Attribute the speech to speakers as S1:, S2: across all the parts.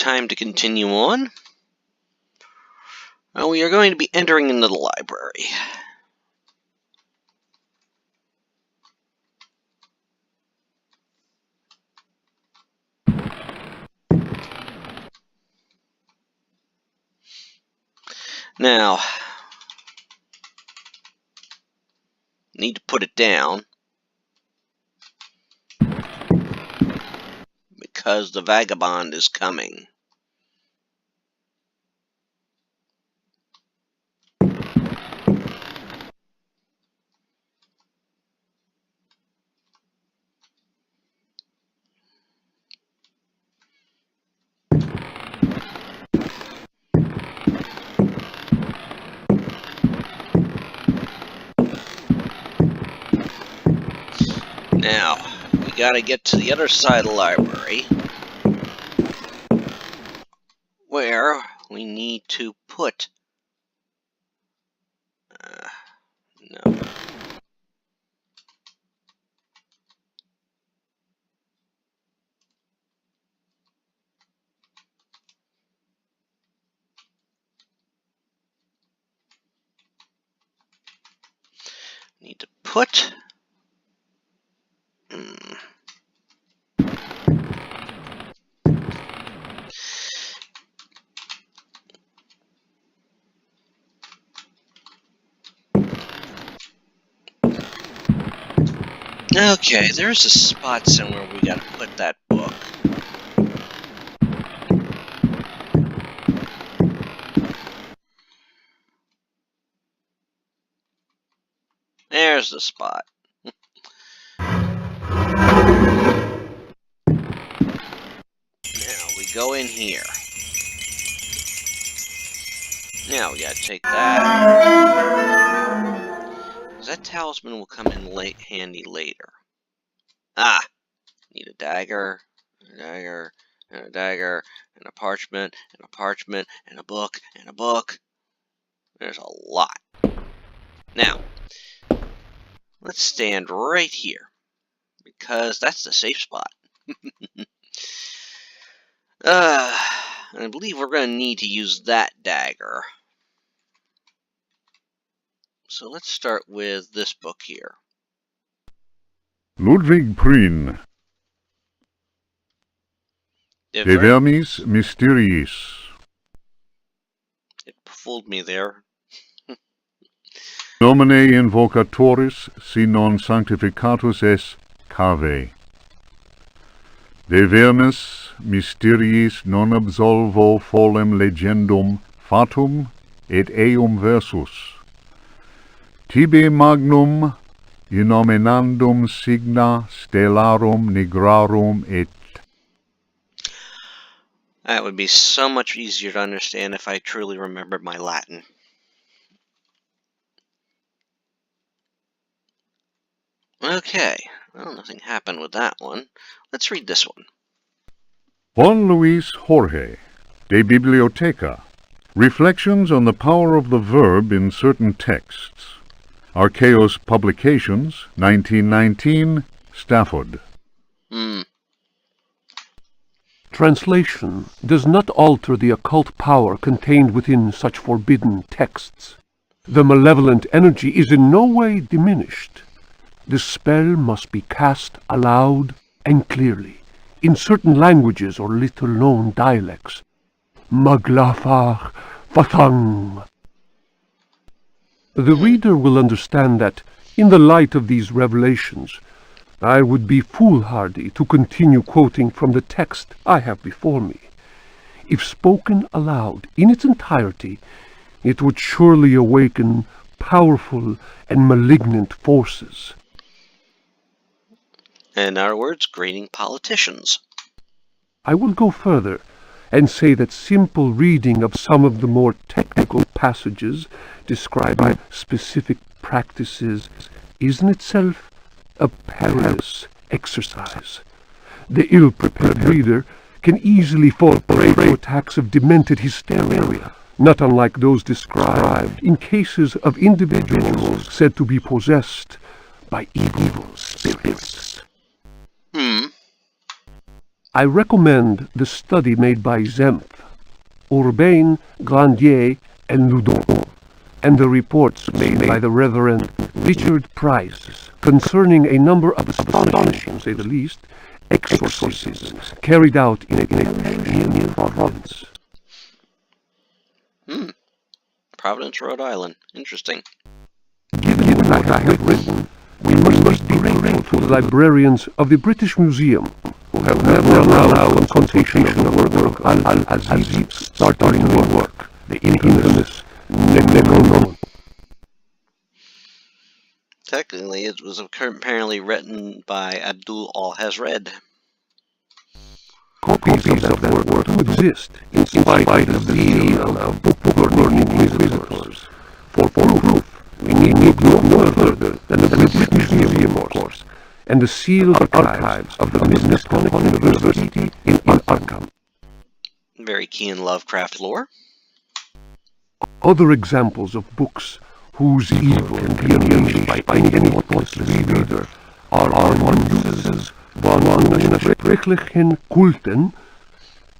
S1: time to continue on. We are going to be entering into the library. Now, need to put it down because the vagabond is coming. Now, we gotta get to the other side of the library, where we need to put... no. Need to put... Okay, there's a spot somewhere we gotta put that book. There's the spot. Now we go in here. Now we gotta take that. That talisman will come in handy later. Ah! Need a dagger, and a dagger, and a parchment, and a parchment, and a book, and a book. There's a lot. Now, let's stand right here, because that's the safe spot. I believe we're going to need to use that dagger. So let's start with this book here.
S2: Ludwig Prien. De Vermis Mysteriis.
S1: It fooled me there.
S2: Domine invocatoris, si non sanctificatus es cave. De vermis mysteriis non absolvo folem legendum fatum et eum versus. Tibi magnum inominandum signa stellarum nigrarum et...
S1: That would be so much easier to understand if I truly remembered my Latin. Okay, well, nothing happened with that one. Let's read this one.
S2: Juan Luis Jorge, De Bibliotheca. Reflections on the power of the verb in certain texts. Archaeos Publications, 1919, Stafford.
S3: Translation does not alter the occult power contained within such forbidden texts. The malevolent energy is in no way diminished. The spell must be cast aloud and clearly, in certain languages or little-known dialects. Maglafar Fathang. The reader will understand that, in the light of these revelations, I would be foolhardy to continue quoting from the text I have before me. If spoken aloud in its entirety, it would surely awaken powerful and malignant forces.
S1: In other words, grating politicians.
S3: I will go further and say that simple reading of some of the more technical passages describing specific practices is in itself a perilous exercise. The ill-prepared reader can easily fall prey to attacks of demented hysteria, not unlike those described in cases of individuals said to be possessed by evil spirits. I recommend the study made by Zempf, Urbain, Grandier, and Loudon, and the reports made by the Reverend Richard Price concerning a number of astonishing, to say the least, exorcisms carried out in a near Providence.
S1: Providence, Rhode Island. Interesting.
S3: Given what I have written, we must be grateful to the librarians of the British Museum, who have never allowed consultation of the work of Al-Aziz starting new work, the infamous Necronomicon.
S1: Technically, it was apparently written by Abdul al-Hazred.
S3: Copies of that work do exist, in spite of the zeal of book-learning visitors. For proof, we need look no further than the British Museum, of course, and the sealed archives of the Miskatonic University in Arkham.
S1: Very keen Lovecraft lore.
S3: Other examples of books whose evil can be unleashed by any thoughtless reader are one uses Schrecklichen Kulten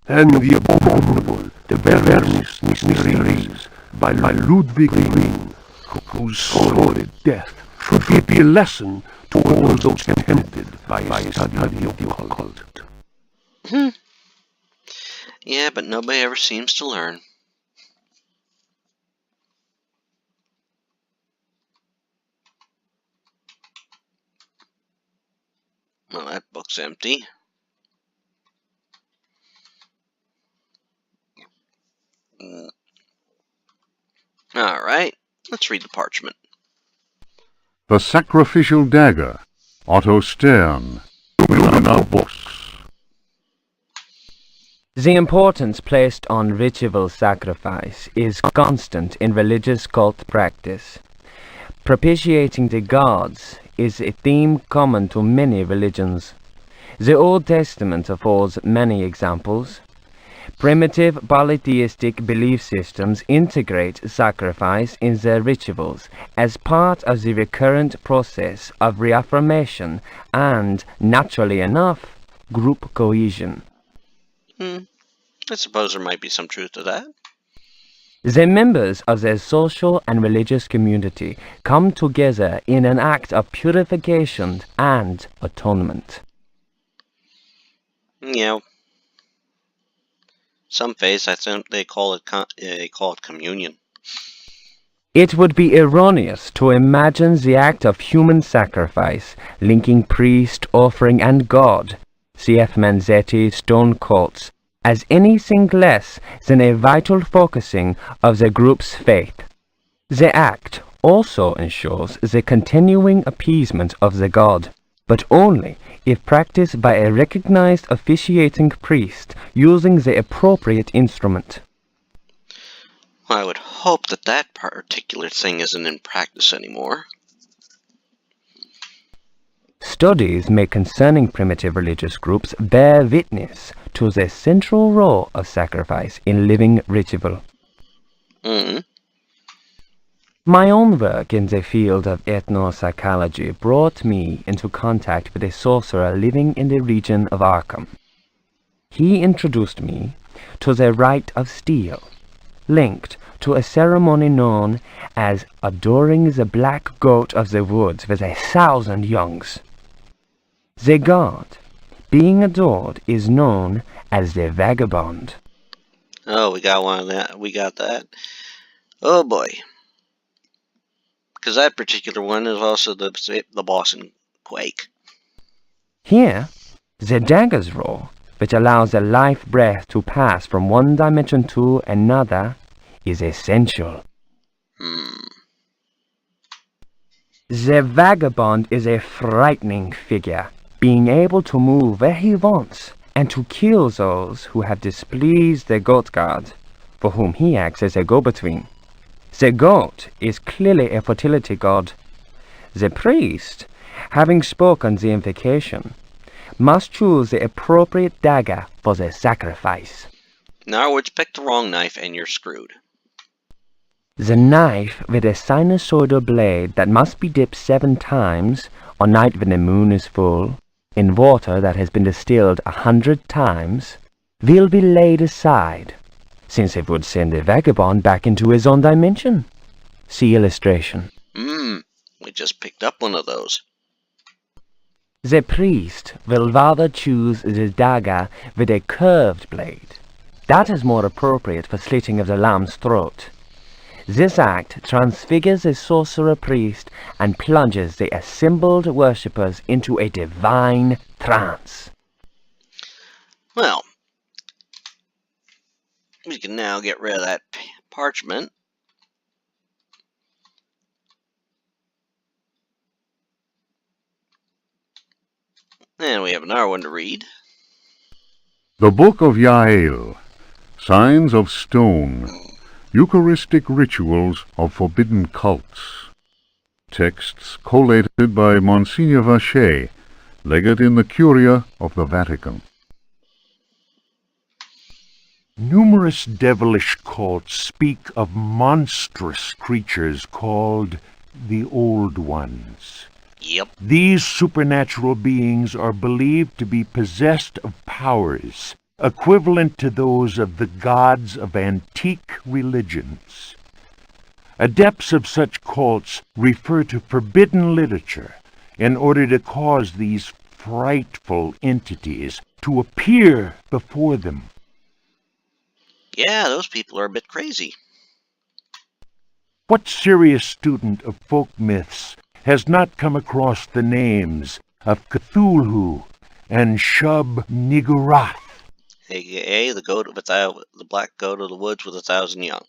S3: and the abominable, the Vernis Mysteries by Ludwig Green, whose sordid death should be a lesson to all those tempted by study of the occult.
S1: Yeah, but nobody ever seems to learn. Well, that book's empty. Alright, let's read the parchment.
S2: The Sacrificial Dagger, Otto Stern, books.
S4: The importance placed on ritual sacrifice is constant in religious cult practice. Propitiating the gods is a theme common to many religions. The Old Testament affords many examples. Primitive polytheistic belief systems integrate sacrifice in their rituals as part of the recurrent process of reaffirmation and, naturally enough, group cohesion.
S1: I suppose there might be some truth to that.
S4: The members of their social and religious community come together in an act of purification and atonement.
S1: You know, some faiths, I think they call it communion.
S4: It would be erroneous to imagine the act of human sacrifice linking priest, offering, and God, C.F. Manzetti, Stone Cults, as anything less than a vital focusing of the group's faith. The act also ensures the continuing appeasement of the god, but only if practiced by a recognized officiating priest using the appropriate instrument.
S1: Well, I would hope that that particular thing isn't in practice anymore.
S4: Studies made concerning primitive religious groups bear witness to the central role of sacrifice in living ritual. My own work in the field of ethnopsychology brought me into contact with a sorcerer living in the region of Arkham. He introduced me to the rite of steel, linked to a ceremony known as adoring the black goat of the woods with 1,000 youngs. The god being adored is known as the vagabond.
S1: Oh, we got one of that. We got that. Oh boy. Because that particular one is also the boss in Quake.
S4: Here, the dagger's role, which allows the life breath to pass from one dimension to another, is essential. The vagabond is a frightening figure, being able to move where he wants and to kill those who have displeased the goat god, for whom he acts as a go-between. The goat is clearly a fertility god. The priest, having spoken the invocation, must choose the appropriate dagger for the sacrifice.
S1: In other words, pick the wrong knife and you're screwed.
S4: The knife with a sinusoidal blade that must be dipped 7 times on night when the moon is full, in water that has been distilled 100 times will be laid aside, since it would send the vagabond back into his own dimension. See illustration.
S1: We just picked up one of those.
S4: The priest will rather choose the dagger with a curved blade. That is more appropriate for slitting of the lamb's throat. This act transfigures the sorcerer priest and plunges the assembled worshippers into a divine trance.
S1: Well, we can now get rid of that parchment. And we have another one to read.
S2: The Book of Yael, Signs of Stone, Eucharistic Rituals of Forbidden Cults. Texts collated by Monsignor Vacher, legate in the Curia of the Vatican.
S5: Numerous devilish cults speak of monstrous creatures called the Old Ones.
S1: Yep.
S5: These supernatural beings are believed to be possessed of powers equivalent to those of the gods of antique religions. Adepts of such cults refer to forbidden literature in order to cause these frightful entities to appear before them.
S1: Yeah, those people are a bit crazy.
S5: What serious student of folk myths has not come across the names of Cthulhu and Shub-Niggurath?
S1: AKA the black goat of the woods with 1,000 young.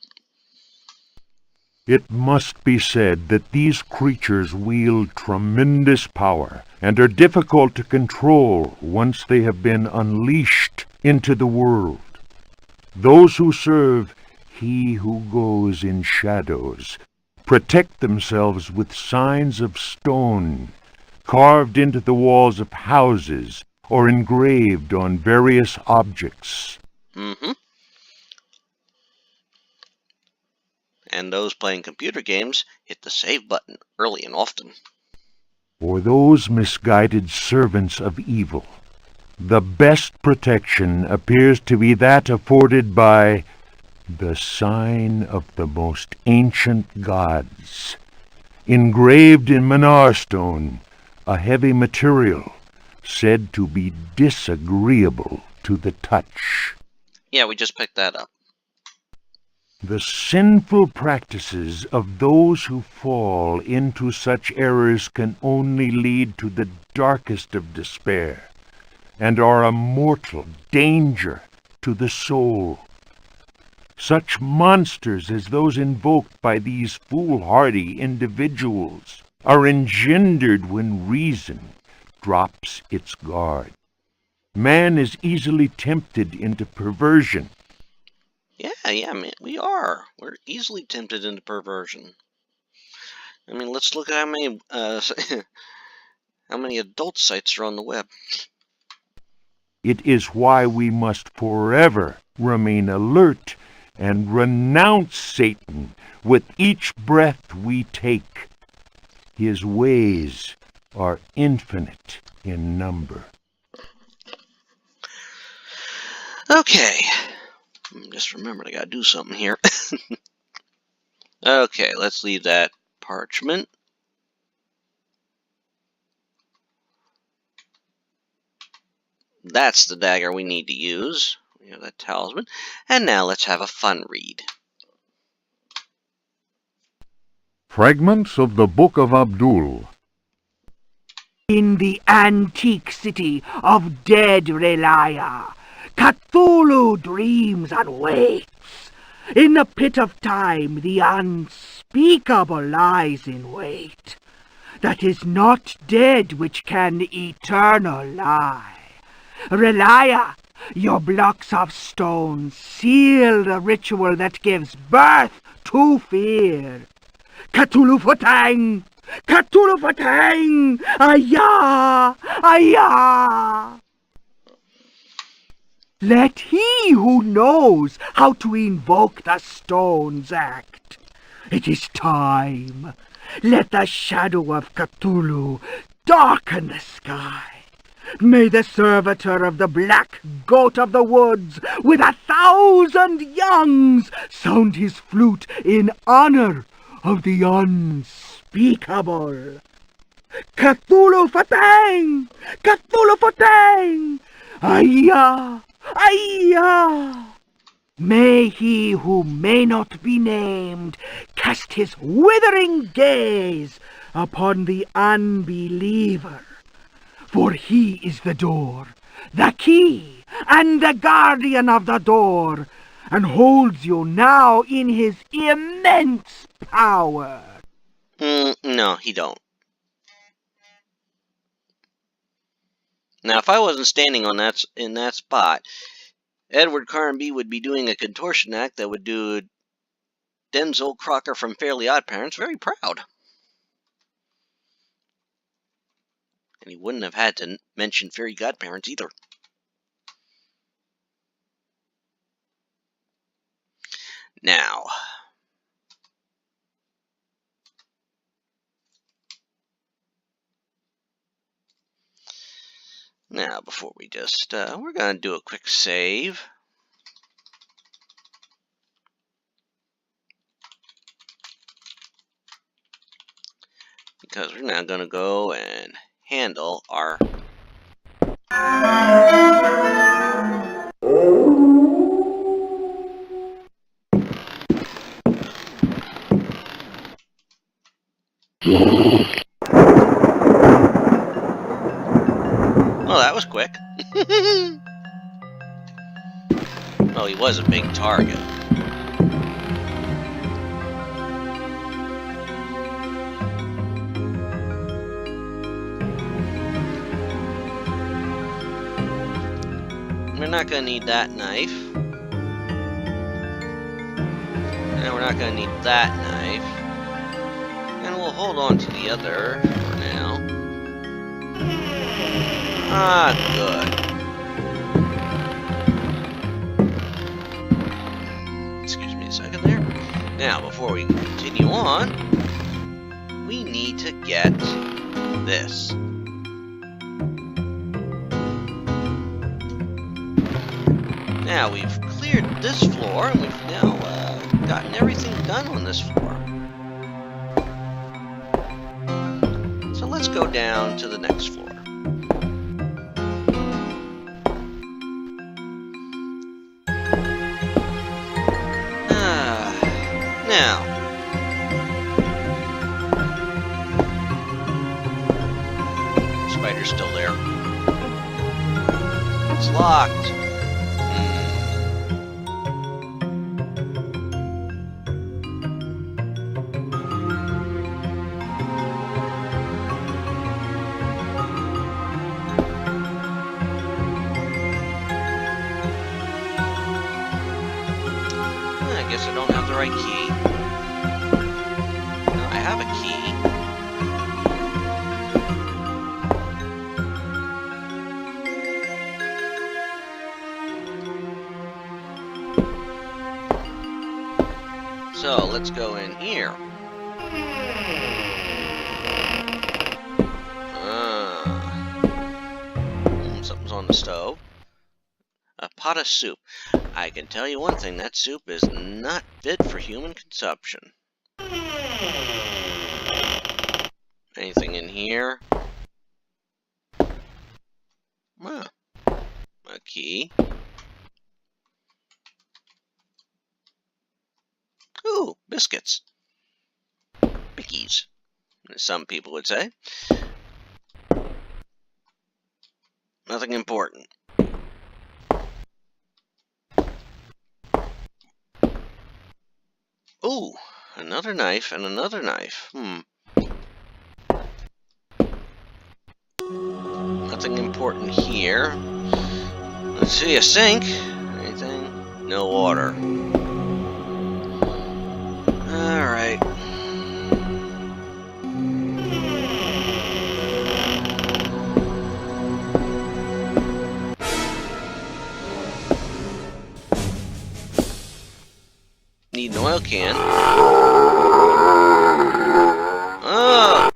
S5: It must be said that these creatures wield tremendous power and are difficult to control once they have been unleashed into the world. Those who serve He who goes in shadows protect themselves with signs of stone, carved into the walls of houses or engraved on various objects.
S1: And those playing computer games hit the save button early and often.
S5: For those misguided servants of evil, the best protection appears to be that afforded by the sign of the most ancient gods, engraved in Manar stone, a heavy material said to be disagreeable to the touch.
S1: Yeah, we just picked that up.
S5: The sinful practices of those who fall into such errors can only lead to the darkest of despair, and are a mortal danger to the soul. Such monsters as those invoked by these foolhardy individuals are engendered when reason drops its guard. Man is easily tempted into perversion.
S1: Yeah, man, we are. We're easily tempted into perversion. I mean, let's look at how many how many adult sites are on the web.
S5: It is why we must forever remain alert and renounce Satan with each breath we take. His ways are infinite in number.
S1: Okay. Just remembered I gotta do something here. Okay, let's leave that parchment. That's the dagger we need to use. We have that talisman. And now let's have a fun read.
S2: Fragments of the Book of Abdul.
S6: In the antique city of dead Relaya, Cthulhu dreams and waits. In the pit of time, the unspeakable lies in wait. That is not dead which can eternal lie. Relaya, your blocks of stone seal the ritual that gives birth to fear. Cthulhu Fatang! Cthulhu Fatang! Ayah! Ayah! Let he who knows how to invoke the stones act. It is time. Let the shadow of Cthulhu darken the sky. May the servitor of the black goat of the woods, with 1,000 youngs, sound his flute in honor of the unspeakable. Cthulhu Fatang! Cthulhu Fatang! Ayah! Ayah! May he who may not be named cast his withering gaze upon the unbeliever, for he is the door, the key, and the guardian of the door, and holds you now in his immense power.
S1: No, he don't. Now, if I wasn't standing in that spot, Edward Carnby would be doing a contortion act that would do Denzel Crocker from Fairly Odd Parents very proud. And he wouldn't have had to mention Fairy Godparents either. Now, before we just, we're going to do a quick save. Because we're now going to go and handle our... Well, that was quick. Well, he was a big target. We're not going to need that knife. And we're not going to need that knife. And we'll hold on to the other for now. Ah, good. Excuse me a second there. Now, before we continue on, we need to get this. Now, we've cleared this floor, and we've now gotten everything done on this floor. So let's go down to the next floor. Now, spider's still there. It's locked. I guess I don't have the right key. No, I have a key. So let's go in here. Something's on the stove. A pot of soup. I can tell you one thing, that soup is not fit for human consumption. Anything in here? Ah, a key. Ooh, biscuits. Bickies, as some people would say. Nothing important. Ooh, another knife and another knife. Nothing important here. Let's see, a sink. Anything? No water. Alright. Need an oil can. Oh!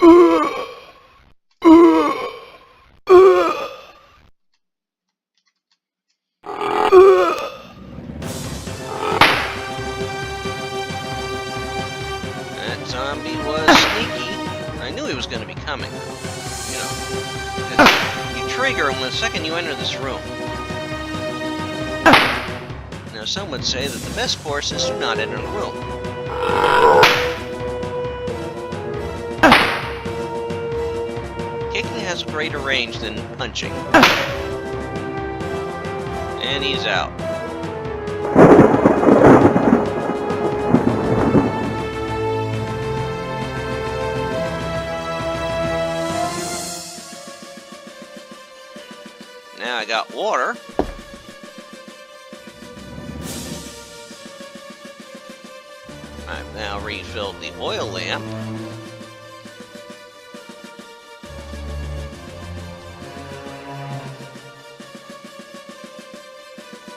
S1: zombie was sneaky. I knew he was going to be coming, you know. 'Cause you trigger him the second you enter this room. Now, some would say that the best course is to not enter the room. Kicking has a greater range than punching. And he's out. Now I got water. I've now refilled the oil lamp.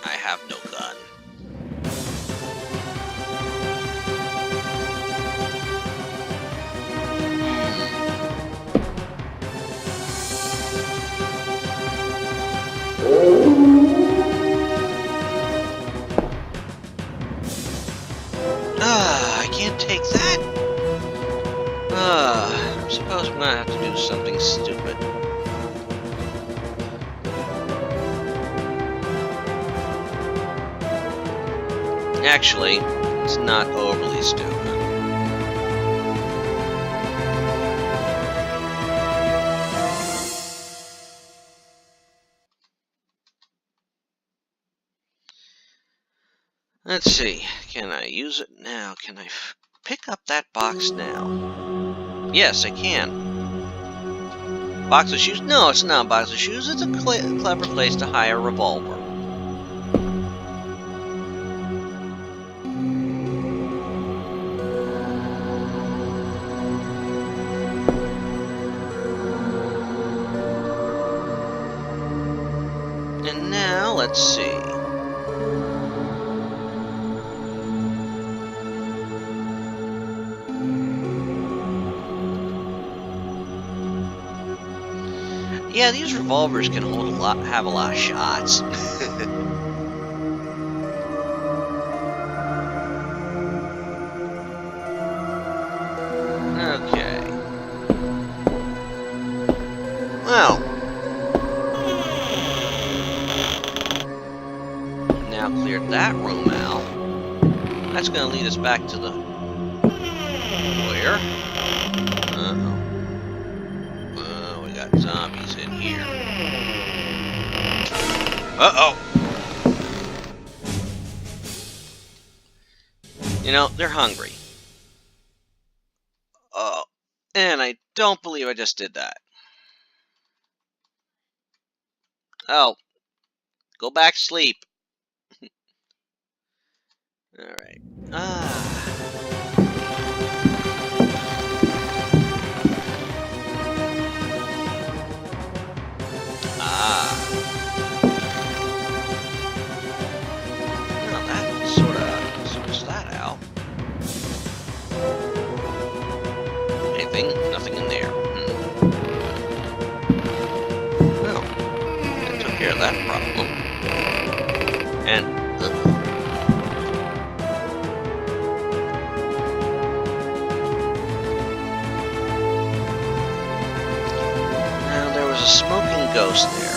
S1: I have no gun. I can't take that. I suppose I'm gonna have to do something stupid. Actually, it's not overly stupid. Let's see, can I use it now? Can I pick up that box now? Yes, I can. Box of shoes? No, it's not a box of shoes. It's a clever place to hide a revolver. And now, let's see. Yeah, these revolvers can hold have a lot of shots. Okay. Well. Now cleared that room out. That's gonna lead us back to the foyer. Uh-oh. We got zombies in here. Uh-oh! You know, they're hungry. Oh, and I don't believe I just did that. Oh, go back to sleep. Alright. Well, that sort of sorts that out. Anything? Nothing in there. Well, that took care of that problem. And now there was a smoking ghost there.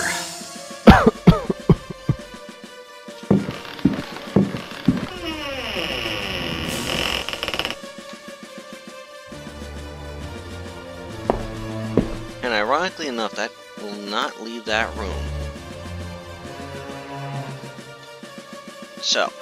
S1: And ironically enough, that will not leave that room. So.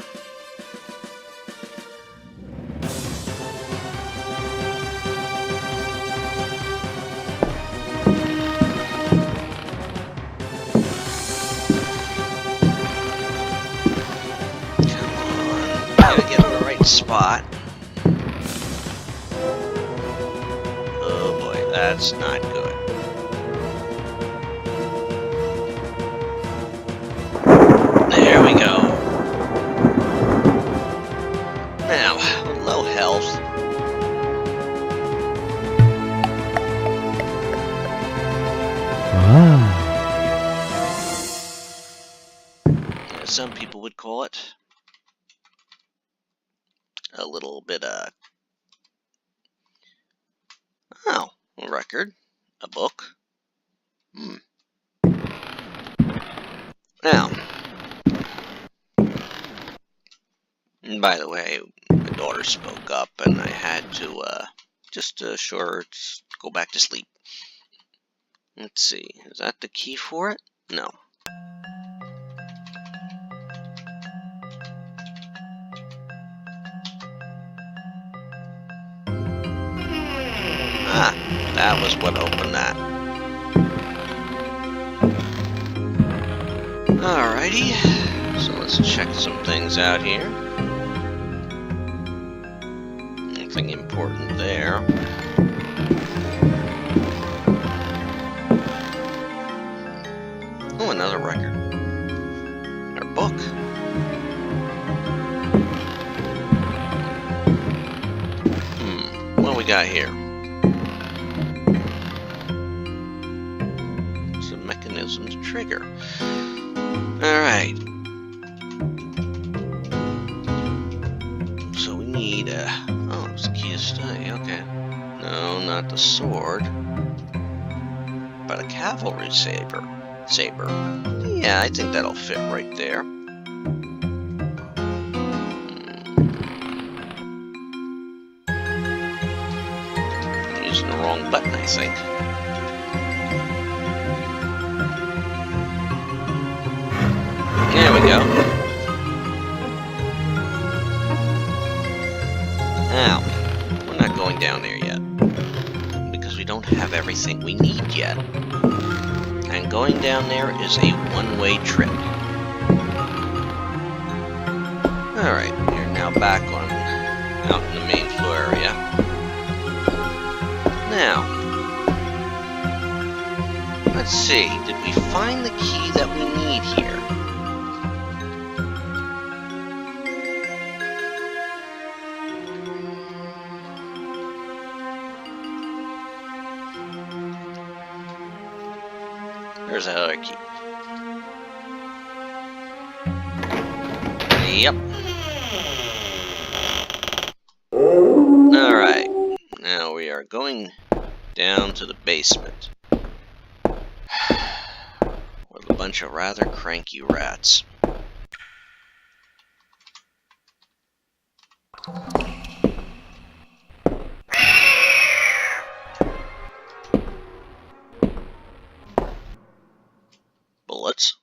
S1: Come on. Gotta get in the right spot. Oh boy, that's not good. There we go. Now, with low health. As some people would call it, a little bit Oh, a record. A book. Now, and by the way, my daughter spoke up and I had to just assure her to go back to sleep. Let's see, is that the key for it? No. Ah, that was what opened that. Alrighty, so let's check some things out here. Nothing important there. Oh, another record. Or book. What do we got here? It's a mechanism's trigger. Alright. So we need oh, it's the key to study, okay. No, not the sword. But a cavalry saber. Yeah, I think that'll fit right there. I'm using the wrong button, I think. There we go. Now, we're not going down there yet. Because we don't have everything we need yet. And going down there is a one-way trip. Alright, we're now back out in the main floor area. Now, let's see, did we find the key that we need here? There's that other key. Yep. Alright. Now we are going down to the basement. With a bunch of rather cranky rats. Bullets.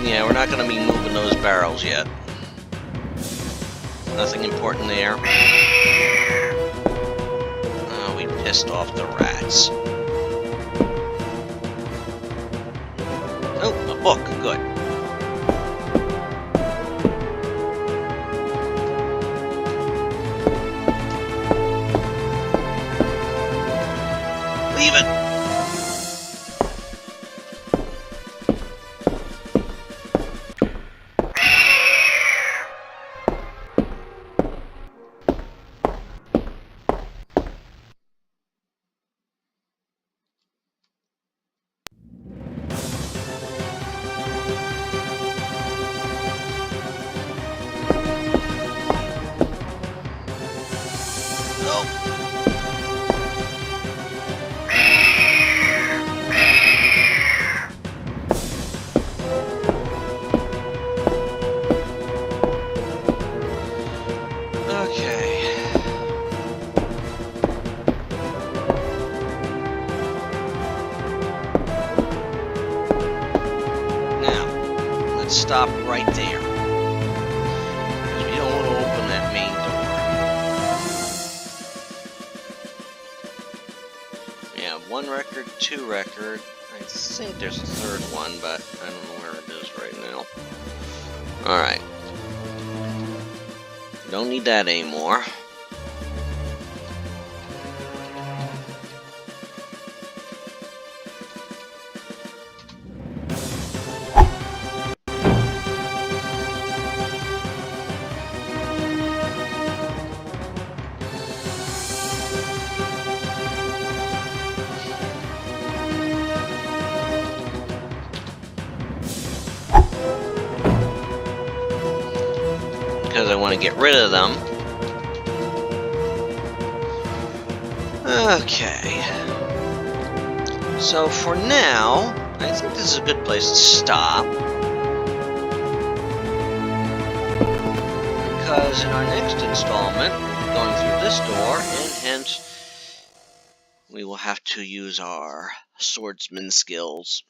S1: Yeah, we're not going to be moving those barrels yet. Nothing important there. Oh, we pissed off the rats. Oh, a book. Good. Leave it. Stop right there. Because we don't want to open that main door. We have one record, two record. I think there's a third one, but I don't know where it is right now. Alright. Don't need that anymore. to get rid of them. Okay. So for now, I think this is a good place to stop. Because in our next installment, going through this door, and hence we will have to use our swordsman skills.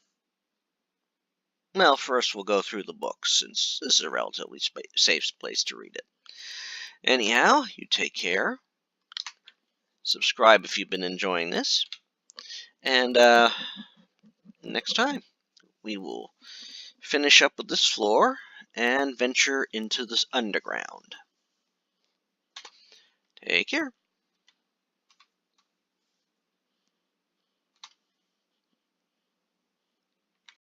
S1: Well, first we'll go through the books, since this is a relatively safe place to read it. Anyhow, you take care. Subscribe if you've been enjoying this. And next time, we will finish up with this floor and venture into this underground. Take care.